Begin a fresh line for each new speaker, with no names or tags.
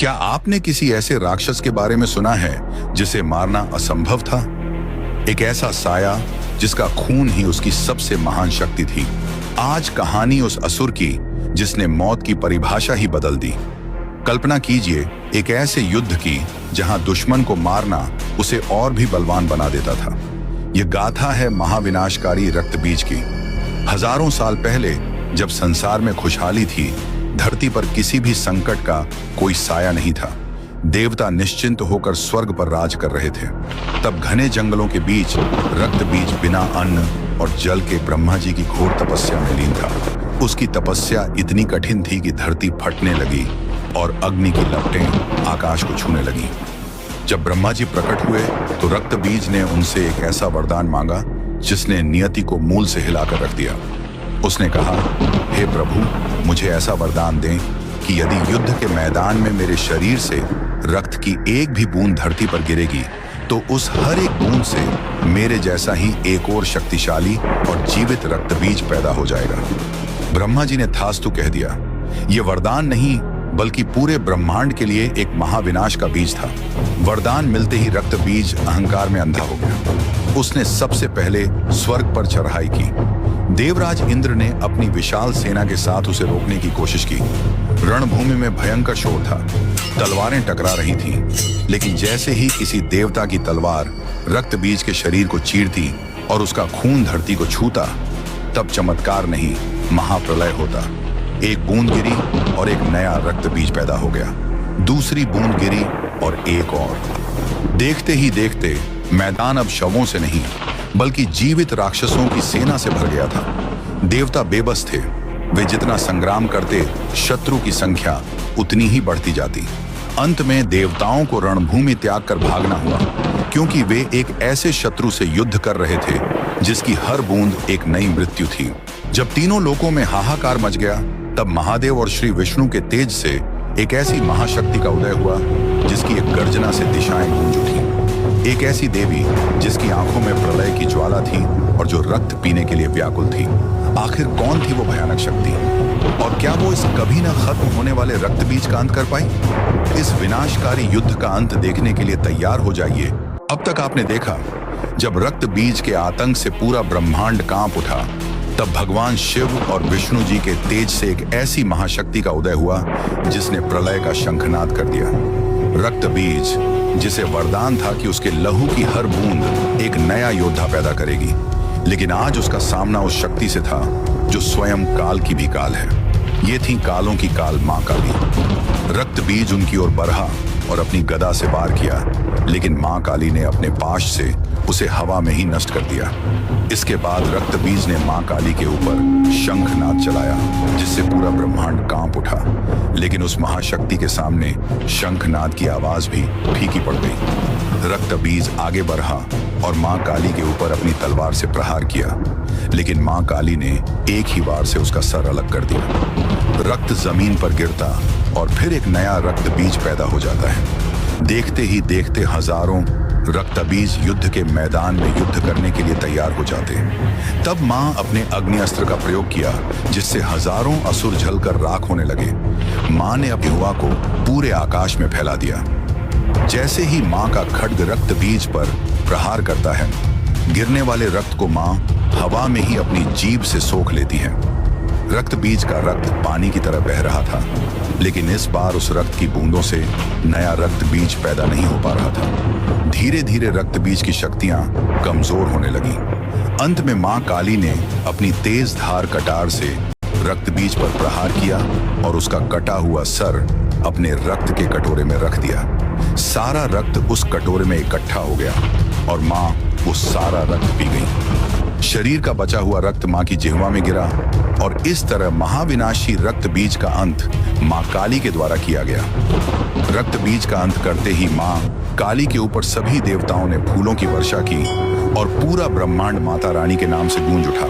क्या आपने किसी ऐसे राक्षस के बारे में सुना है जिसे मारना असंभव था? एक ऐसा साया जिसका खून ही उसकी सबसे महान शक्ति थी। आज कहानी उस असुर की जिसने मौत की परिभाषा ही बदल दी। कल्पना कीजिए एक ऐसे युद्ध की जहां दुश्मन को मारना उसे और भी बलवान बना देता था। यह गाथा है महाविनाशकारी रक्तबीज की। हजारों साल पहले जब संसार में खुशहाली थी, धरती पर किसी भी संकट का कोई साया नहीं था। देवता निश्चिंत होकर स्वर्ग पर राज कर रहे थे। तब घने जंगलों के बीच रक्तबीज बिना अन्न और जल के ब्रह्मा जी की घोर तपस्या में लीन था। उसकी तपस्या इतनी कठिन थी कि धरती फटने लगी और अग्नि की लपटें आकाश को छूने लगी। जब ब्रह्मा जी प्रकट हुए तो रक्तबीज ने उनसे एक ऐसा वरदान मांगा जिसने नियति को मूल से हिलाकर रख दिया। उसने कहा, हे प्रभु, मुझे ऐसा वरदान दें कि यदि युद्ध के मैदान में मेरे शरीर से रक्त की एक भी बूंद धरती पर गिरेगी तो उस हर एक बूंद से मेरे जैसा ही एक और शक्तिशाली और जीवित रक्तबीज पैदा हो जाएगा। ब्रह्मा जी ने थास्तु कह दिया। यह वरदान नहीं बल्कि पूरे ब्रह्मांड के लिए एक महाविनाश का बीज था। वरदान मिलते ही रक्तबीज अहंकार में अंधा हो गया। उसने सबसे पहले स्वर्ग पर चढ़ाई की। देवराज इंद्र ने अपनी विशाल सेना के साथ उसे रोकने की कोशिश की। रणभूमि में भयंकर शोर था, तलवारें टकरा रही थीं, लेकिन जैसे ही किसी देवता की तलवार रक्तबीज के शरीर को चीरती और उसका खून धरती को छूता, तब चमत्कार नहीं, महाप्रलय होता। एक बूंद गिरी और एक नया रक्तबीज पैदा हो गया। दूसरी बूंद गिरी और एक और। देखते ही देखते मैदान अब शवों से नहीं बल्कि जीवित राक्षसों की सेना से भर गया था। देवता बेबस थे। वे जितना संग्राम करते, शत्रु की संख्या उतनी ही बढ़ती जाती। अंत में देवताओं को रणभूमि त्याग कर भागना हुआ, क्योंकि वे एक ऐसे शत्रु से युद्ध कर रहे थे जिसकी हर बूंद एक नई मृत्यु थी। जब तीनों लोकों में हाहाकार मच गया, तब महादेव और श्री विष्णु के तेज से एक ऐसी महाशक्ति का उदय हुआ जिसकी एक गर्जना से दिशाएं गूंज उठी। एक ऐसी देवी जिसकी आंखों में प्रलय की ज्वाला थी और जो रक्त पीने के लिए व्याकुल थी। आखिर कौन थी वो भयानक शक्ति, और क्या वो इस कभी न खत्म होने वाले रक्तबीज का अंत कर पाई? इस विनाशकारी युद्ध का अंत देखने के लिए तैयार हो जाइए। अब तक आपने देखा, जब रक्तबीज के आतंक से पूरा ब्रह्मांड कांप उठा, तब भगवान शिव और विष्णु जी के तेज से एक ऐसी महाशक्ति का उदय हुआ जिसने प्रलय का शंखनाद कर दिया। रक्तबीज, जिसे वरदान था कि उसके लहू की हर बूंद एक नया योद्धा पैदा करेगी, लेकिन आज उसका सामना उस शक्ति से था जो स्वयं काल की भी काल है। ये थी कालों की काल मां काली। रक्तबीज उनकी ओर बढ़ा और अपनी गदा से वार किया, लेकिन मां काली ने अपने पाश से उसे हवा में ही नष्ट कर दिया। इसके बाद रक्तबीज ने मां काली के ऊपर शंखनाद चलाया, जिससे पूरा ब्रह्मांड कांप उठा। लेकिन उस महाशक्ति के सामने शंखनाद की आवाज भी फीकी पड़ गई। रक्तबीज आगे बढ़ा और मां काली के ऊपर अपनी तलवार से प्रहार किया, लेकिन मां काली ने एक ही वार से उसका सर अलग कर दिया। रक्त जमीन पर गिरता और फिर एक नया रक्तबीज पैदा हो जाता है। देखते ही देखते हजारों रक्तबीज युद्ध के मैदान में युद्ध करने के लिए तैयार हो जाते। तब मां अपने अग्नि अस्त्र का प्रयोग किया, जिससे हजारों असुर जलकर राख होने लगे। मां ने अपनी हुआ को पूरे आकाश में फैला दिया। जैसे ही मां का खड्ग रक्तबीज पर प्रहार करता है, गिरने वाले रक्त को मां हवा में ही अपनी जीभ से सोख लेती है। रक्तबीज का रक्त पानी की तरह बह रहा था, लेकिन इस बार उस रक्त की बूंदों से नया रक्तबीज पैदा नहीं हो पा रहा था। धीरे धीरे रक्तबीज की शक्तियां कमजोर होने लगी। अंत में मां काली ने अपनी तेज धार कटार से रक्तबीज पर प्रहार किया और उसका कटा हुआ सर अपने रक्त के कटोरे में रख दिया। सारा रक्त उस कटोरे में इकट्ठा हो गया और मां वो सारा रक्त पी गई। शरीर का बचा हुआ रक्त मां की जिह्वा में गिरा और इस तरह महाविनाशी रक्तबीज का अंत मां काली के द्वारा किया गया। रक्तबीज का अंत करते ही मां काली के ऊपर सभी देवताओं ने फूलों की वर्षा की और पूरा ब्रह्मांड माता रानी के नाम से गूंज उठा।